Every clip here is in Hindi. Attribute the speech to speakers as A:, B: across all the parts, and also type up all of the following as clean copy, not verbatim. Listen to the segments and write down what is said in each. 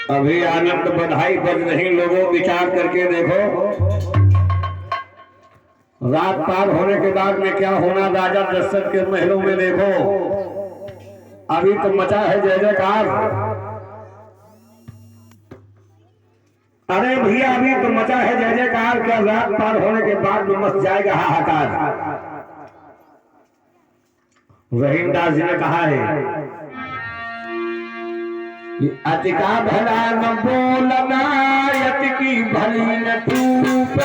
A: अभी आनंद बधाई बज रही, लोगों विचार करके देखो रात पार होने के बाद में क्या होना। राजा दशरथ के महलों में देखो अभी तो मचा है जय जयकार। अरे भैया अभी तो मचा है जय जयकार, क्या रात पार होने के बाद में मच जाएगा हाहाकार। रहीमदास जी ने कहा है कि अति का भला न बोलना, यति की भली न चूप।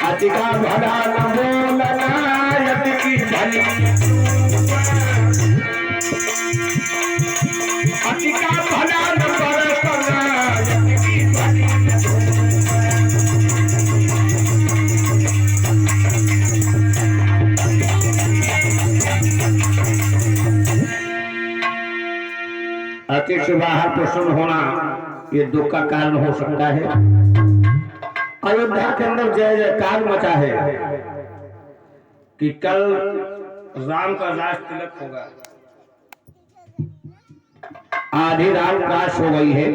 A: अति का भला न बोलना, यति की भली न चूप। अति का भला न बरतना, यति की भली न चूप। अति से बाहर प्रसन्न होना ये दुख का कारण हो सकता है। अयोध्या के अंदर जय जयकार मचा है कि कल राम का राज तिलक होगा। आधी रात काश हो गई है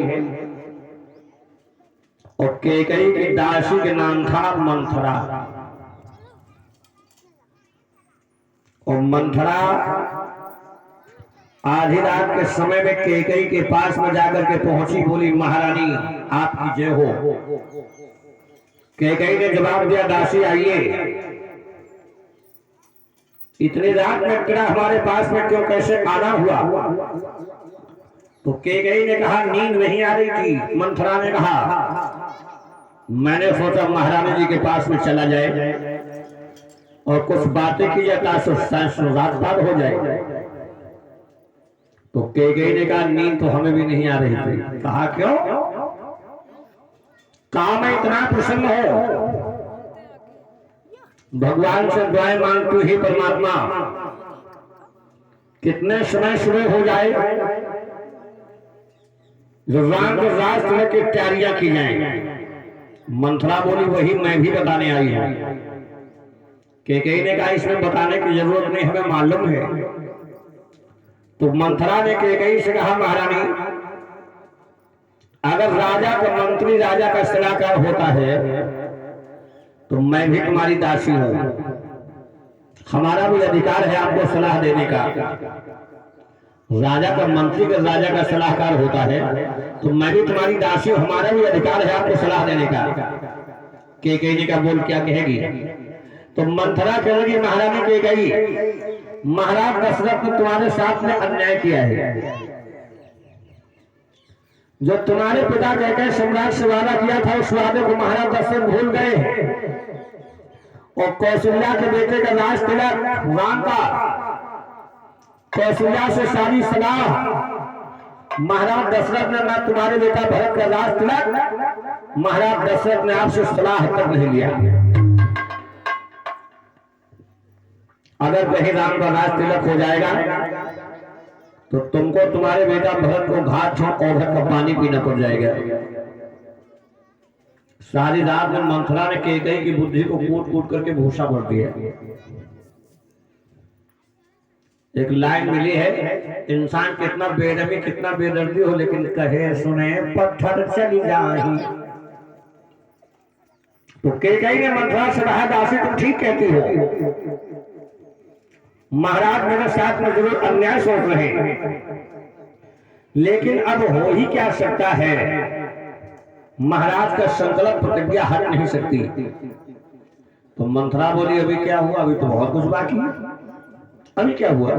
A: और कैकेयी की दासी के नाम था मंथरा। और मंथरा आधी रात के समय में कैकेयी के पास में जाकर के पहुंची, बोली महारानी आपकी जय हो। कैकेयी ने जवाब दिया दासी आइए, इतनी रात में तेरा हमारे पास में क्यों, कैसे आना हुआ। तो कैकेयी ने कहा नींद नहीं आ रही थी। मंथरा ने कहा मैंने सोचा महारानी जी के पास में चला जाए और कुछ बातें की जाए, रात पार हो जाए। तो कैकेयी ने कहा नींद तो हमें भी नहीं आ रही थी। कहा क्यों, कहा मैं इतना प्रसन्न हो, भगवान से दुआएं मांगती ही परमात्मा कितने समय सुबह हो जाए, राम के राज तिलक की तैयारियां की जाए। मंथरा बोली वही मैं भी बताने आई हूं। कैकेयी ने कहा इसमें बताने की जरूरत नहीं, हमें मालूम है। तो मंथरा ने कैकेयी से कहा महारानी अगर राजा का मंत्री राजा का सलाहकार होता है तो मैं भी तुम्हारी दासी हूं, हमारा भी अधिकार है आपको सलाह देने का। राजा का मंत्री का राजा का सलाहकार होता है तो मैं भी तुम्हारी दासी हूं, हमारा भी अधिकार है आपको सलाह देने का। कैकेयी का बोल क्या कहेगी। तो मंथरा कहेगी महारानी कैकेयी महाराज दशरथ ने तुम्हारे साथ में अन्याय किया है। जो तुम्हारे पिता कैकेयी सम्राट से वादा किया था उस वादे को महाराज दशरथ भूल गए और कौशल्या के बेटे का राज तिलक राम का कौशल्या से सारी सलाह महाराज दशरथ ने, ना तुम्हारे बेटा भरत का राज तिलक महाराज दशरथ ने आपसे सलाह तक नहीं लिया। अगर कहीं राम का राज तिलक हो जाएगा तो तुमको तुम्हारे बेटा भरत को घाट और का पानी पीना पड़ जाएगा। सारी रात में मंथरा ने कैकेयी की बुद्धि को कूट कूट करके भूसा भर दिया। एक लाइन मिली है, इंसान कितना बेरहमी कितना बेदर्दी हो लेकिन कहे सुने पत्थर चली जाही। तो कैकेयी ने मंथरा से कहा दासी तुम ठीक कहती हो, महाराज मेरे साथ में जरूर अन्याय सोच रहे हैं लेकिन अब हो ही क्या सकता है, महाराज का संकल्प प्रतिज्ञा हट नहीं सकती। तो मंथरा बोली अभी क्या हुआ, अभी तो बहुत कुछ बाकी है। अभी क्या हुआ,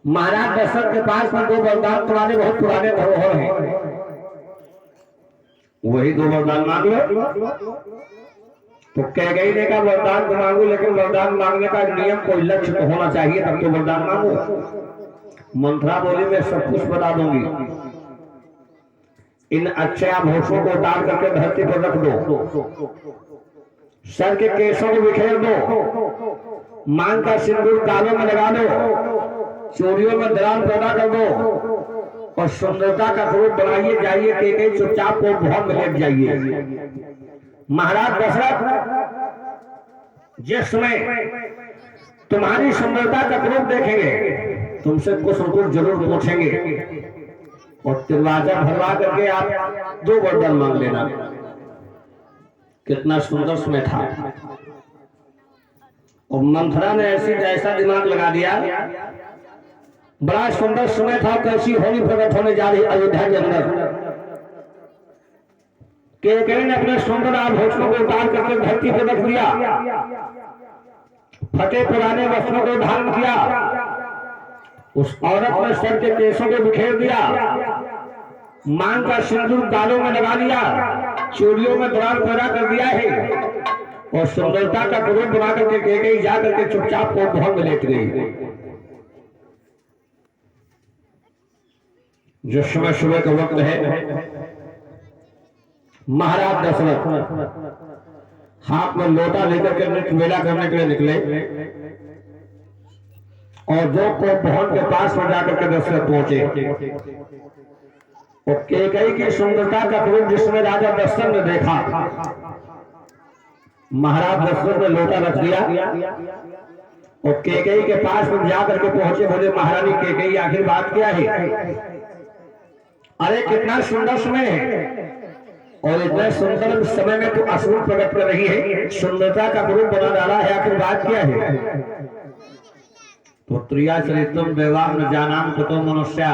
A: महाराज दशरथ के पास में दो वरदान तुम्हारे बहुत पुराने धरोहर हैं, वही दो वरदान मांग लो। तो कैकेयी ने कहा वरदान तो मांगू लेकिन वरदान मांगने का नियम कोई लक्ष्य तो होना चाहिए तब तो वरदान मांगू। मंथरा बोली मैं सब कुछ बता दूंगी, इन अच्छे आभूषणों को उतार करके धरती पर रख दो, सर के केशों को बिखेर दो, मांग का सिंदूर गालों में लगा दो, चोरियों में दरार पैदा कर दो और सुंदरता का रूप बनाइए, जाइए कैकेयी चुपचाप को भवन में लेट जाइए। महाराज दशरथ जिस समय तुम्हारी सुंदरता का रूप देखेंगे तुमसे कुछ न कुछ जरूर पूछेंगे और दरवाजा भरवा करके आप 2 वरदान मांग लेना। कितना सुंदर समय था। और मंथरा ने ऐसा दिमाग लगा दिया, बड़ा सुंदर समय था। कैसी होली प्रकट होने जा रही अयोध्या के अंदर। कैकेयी ने अपने सुंदर आभूषणों को उतार करके धरती पर रख दिया, फटे पुराने वस्त्रों को धारण किया, उस औरत ने सर के केसों को बिखेर दिया, मांग का सिंदूर गालों में लगा लिया, चूड़ियों में दरार पैदा कर दिया है और सुंदरता का रूप बना करके कैकेयी जा करके चुपचाप को भवन में लेट गई। जो सुबह सुबह का वक्त है, महाराज दशरथ हाथ में लोटा लेकर के नृत्य मेला करने के लिए निकले और जो को भवन के पास में जाकर के दशरथ पहुंचे और कैकेयी की सुंदरता का रूप जिसमें राजा दशरथ ने देखा, महाराज दशरथ ने लोटा रख दिया और कैकेयी के पास में जाकर के पहुंचे। बोले महारानी कैकेयी आखिर बात क्या है? अरे कितना सुंदर समय है और इतने सुंदर समय में तो असुर प्रकट कर रही है, सुंदरता का रूप बना डाला है, आखिर बात क्या है? तो त्रिया चरित्रम देवाम न जानाम कुतो मनुष्या।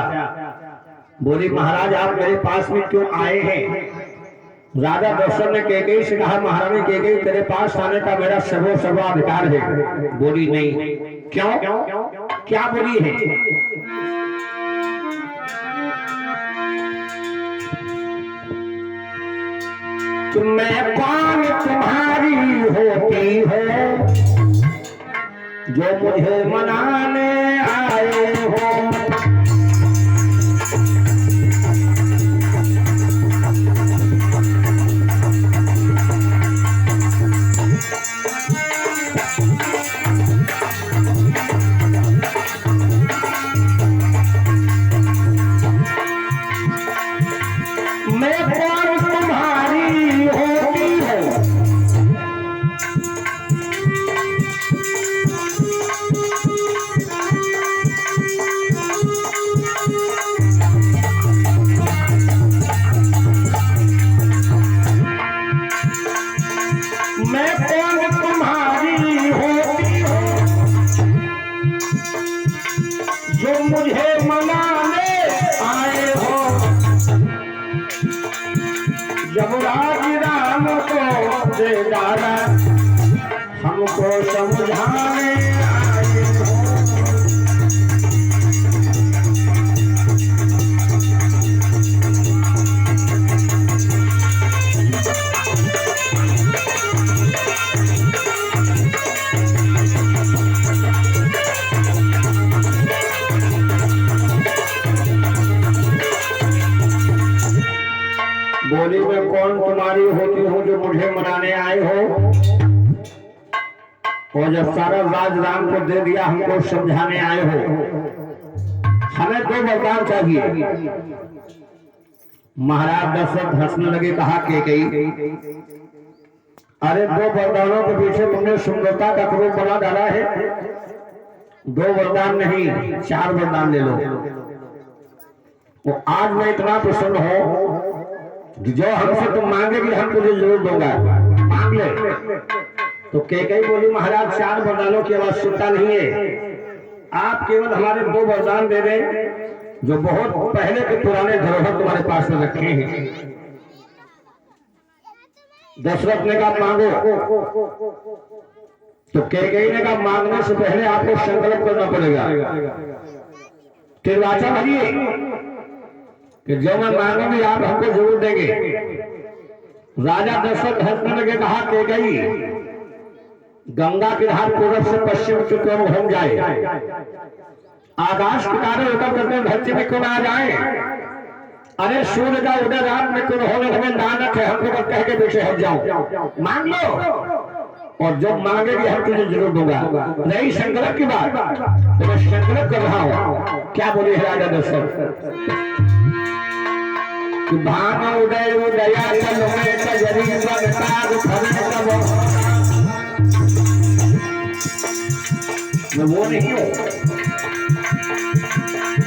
A: बोली महाराज आप मेरे पास में क्यों आए हैं? राजा दशरथ ने कैकेयी से कहा महारानी कैकेयी तेरे पास आने का मेरा सर्वाधिकार है। बोली नहीं। क्यों? क्या बोली है? मैं कौन तुम्हारी होती है जो मुझे मनाने आए हो? हमको समझाने आए हो। बोली मैं कौन तुम्हारी होती हूँ जो मुझे मनाने आए हो? और जब सारा राज राम को दे दिया हमको समझाने आए हो। हमें 2 वरदान चाहिए। महाराज दशरथ हंसने लगे, कहा कैकेयी अरे 2 वरदानों के पीछे तुमने सुंदरता का रूप बना डाला है। 2 वरदान नहीं 4 वरदान ले लो। वो आज मैं इतना प्रसन्न हो जो हमसे तुम मांगेगी हम तुझे जरूर दूंगा, मांग ले। तो कैकेयी बोली महाराज 4 वरदानों की आवश्यकता नहीं है, आप केवल हमारे 2 वरदान दे दें जो बहुत पहले के पुराने धरोहर तुम्हारे पास में रखे हैं। दशरथ ने कहा मांगो। तो कैकेयी ने कहा मांगने से पहले आपको संकल्प करना पड़ेगा। तिरवाचा भरिए कि जो मैं मांगूंगी आप हमको जरूर देंगे। राजा दशरथ हंसने लगे, कहा कैकेयी गंगा के धार पूर्व से पश्चिम की क्यों घूम जाए, आकाश के तारे ऊपर करके धरती में क्यों आ जाए, अरे सूर्य का उदय रात में क्यों होने हमें नानक है, हमको कह के पीछे हट जाओ, मांग लो और जब मांगेगी हम तुझे जरूर दूंगा। नहीं संकल्प की बात तो मैं संकल्प कर रहा हूँ। क्या बोले राजा दशरथ? कि भान उदय उदया चल में कजरी बनताग फरे तब मैं वो नहीं हूँ।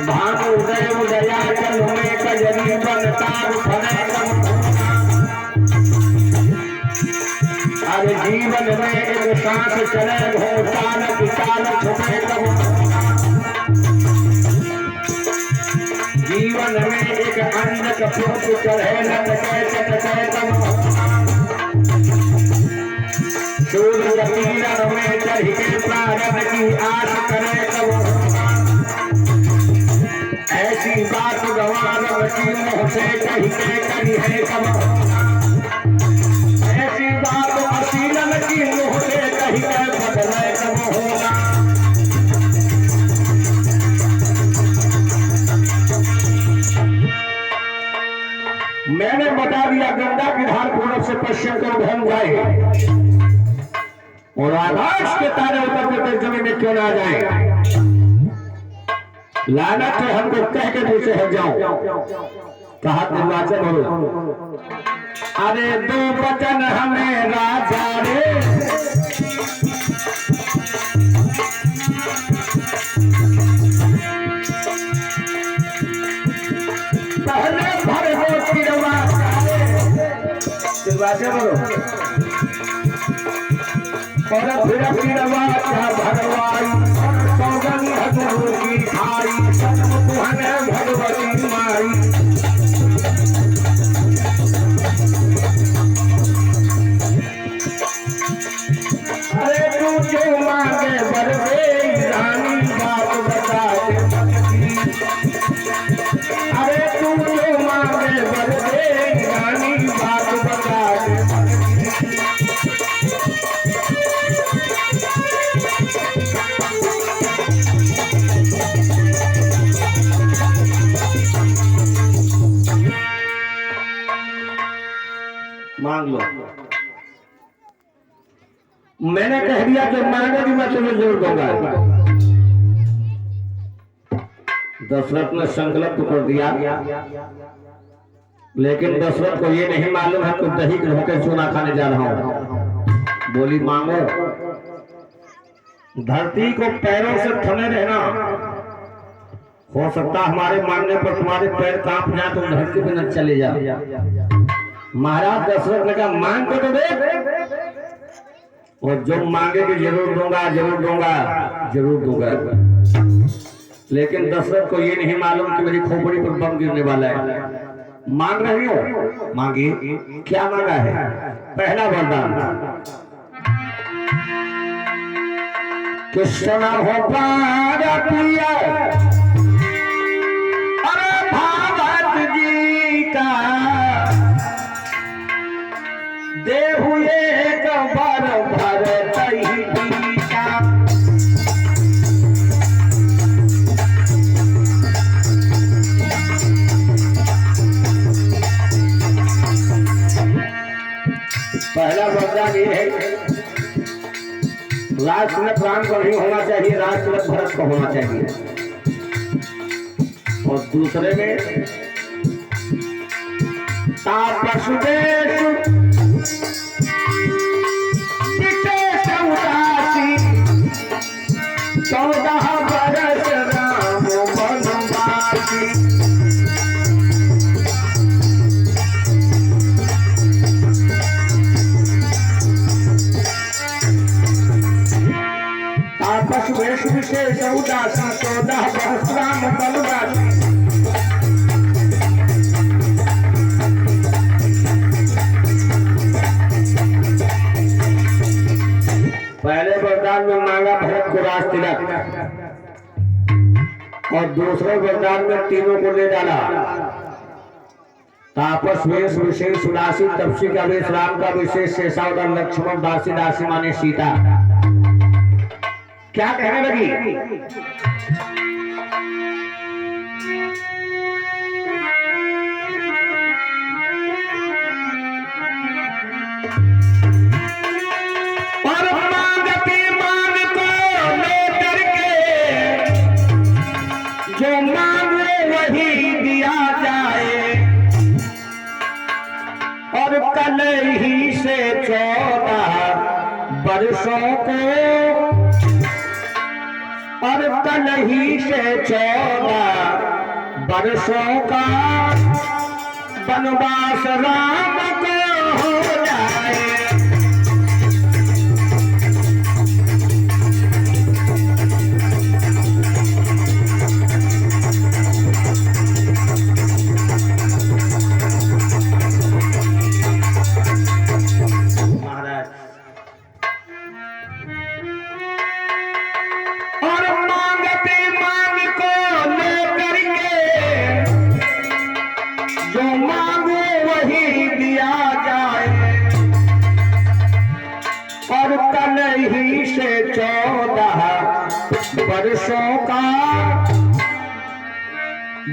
A: भान उदय उदया चल में कजरी बनताग फरे तब अरे जीवन में एक सांस चले घोटाल विचार छुपे तब जीवन में एक अन्न कपूर चढ़े लटके चटके तब सूर्य किरण में चढ़ के प्रारंभ की आस करे तब ऐसी बात गवार की मुँह से कही के करी है तब ऐसी बात असीलन की मुँह से कही के बदले तब होगा। मैंने बता दिया गंगा की धार पूर्व से पश्चिम को उधम जाए और आकाश के तारे उतर जमीन में क्यों ना जाए। लानत है हमको कह के दूसरे हट जाओ। कहा निर्वाचन हो अरे दो वचन हमें राजा रे पहले भर हो तिरवा बोलो और फिर तिरवा का भरवाई सौगन हजूर की खाई तुहने भगवती माई। अरे तू जो मांगे बर दे रानी बात बता दे। अरे तू जो मांगे बर दे रानी बात बता दे। मांग लो। मैंने कह दिया कि मांगोगी मैं तुम्हें जोर दूंगा। दशरथ ने संकल्प कर दिया लेकिन दशरथ को ये नहीं मालूम है कि दही के होकर चूना खाने जा रहा हूं। बोली मांगो। धरती को पैरों से थमे रहना। हो सकता हमारे मांगने पर तुम्हारे पैर कांप जाए तुम धरती पे न चले जाओ। महाराज दशरथ ने कहा मांग को तो दे और जो मांगे कि जरूर दूंगा जरूर दूंगा जरूर दूंगा। लेकिन दशरथ को ये नहीं मालूम कि मेरी खोपड़ी पर बम गिरने वाला है। मांग रही हो मांगी। क्या मांगा है? पहला वरदान कृष्ण हो पार पिया अरे भागवत जी का देहु एक बार भर तही पीता। पहला वरदान ये है राष्ट्र प्राण को नहीं होना चाहिए, राष्ट्र भरत को होना चाहिए। और दूसरे में तापसुदेश चौदह बरस राम बनवासी। तापस वेश विशेष उदासी 14 बरस राम बनवासी। पहले वरदान में मांगा भरत को राज तिलक और दूसरे वरदान में तीनों को ले डाला। तापस वेश विशेष उदासी, तपसी का वेश, राम का विशेष, शेषावतार, लक्ष्मण, दासी दासी माने सीता। क्या कहने लगी? जो मांगे वही दिया जाए। कल ही से 14 वर्षों को, और कल ही से 14 वर्षों का वनवास राम को हो जाए। ही से 14 वर्षों का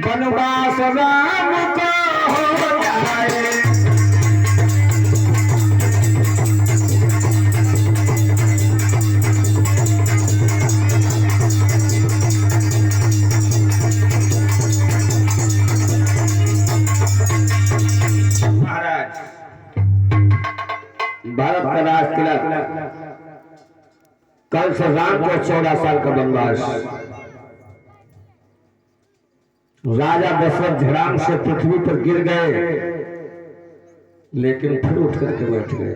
A: वनवास राम को हो जाए। महाराज भारत का राज तिलक कल से राम को 14 साल का वनवास। राजा दशरथ धड़ाम से पृथ्वी पर गिर गए, लेकिन फिर उठ करके बैठ गए।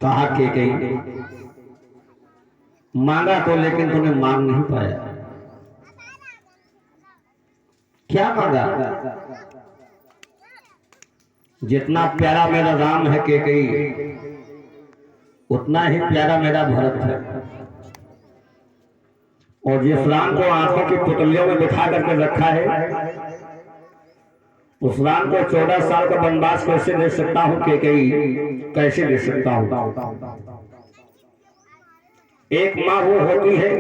A: कहा के गई मांगा तो, लेकिन तुम्हें मांग नहीं पाया। क्या मांगा? जितना प्यारा मेरा राम है के गई, उतना ही प्यारा मेरा भरत है। और जिस राम को आंखों की पुतलियों में बिठा करके रखा है, उस राम को 14 साल का वनवास कैसे दे सकता हूं के कई, कैसे दे सकता हूं? एक माँ वो होती है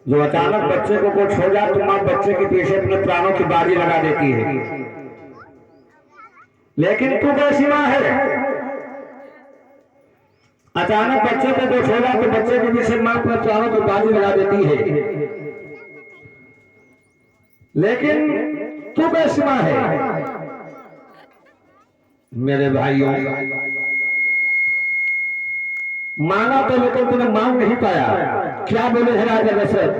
A: जो अचानक बच्चे को कुछ हो जाए तो माँ बच्चे के पीछे अपने प्राणों की बाजी लगा देती है। लेकिन तू कैसी माँ है? अचानक बच्चे को कुछ हो जाए तो बच्चे के पीछे माँ अपने प्राणों की बाजी लगा देती है। लेकिन तू कैसी माँ है? मेरे भाइयों, मांगा तो लेकिन तूने मांग नहीं पाया। क्या बोले है राजा दशरथ?